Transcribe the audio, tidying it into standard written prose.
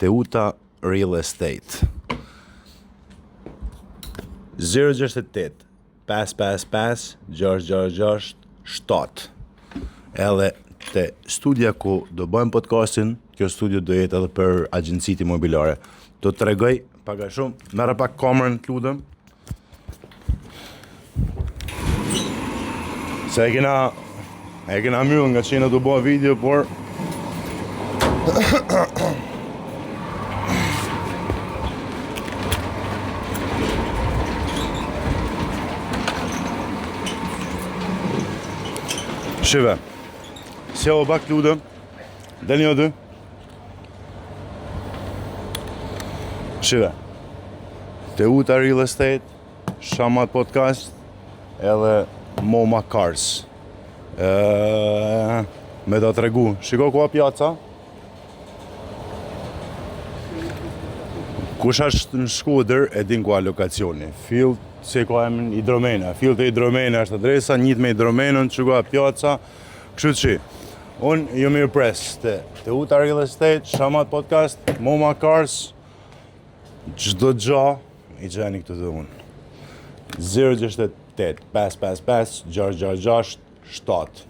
Teuta Real Estate 068 555 666 7. Edhe te studia ku do bëjmë podcastin, kjo studio do jetë edhe për agjencitë imobiliare. Do të tregoj pak a shumë, merre pak kamerën, lutem. Se e kena mbyll nga që do bëj video, por Shive, si o bak lutem, deni o dy. Shive, Teuta Real Estate, Shamat Podcast, edhe Moma Cars. Me da tregu, shiko ku a pjaca. Kush është në Shkodër e din ku a lokacioni. Fill se ku emrin Hidromena. Fill të Hidromena është adresa, njët me Hidromenën, që ku a pjaca. Kështu që, unë ju mirë pres të Teuta Real Estate, Shamat Podcast, Moma Cars, çdo gja i gjeni këtë dhe unë. 068 555 666 7.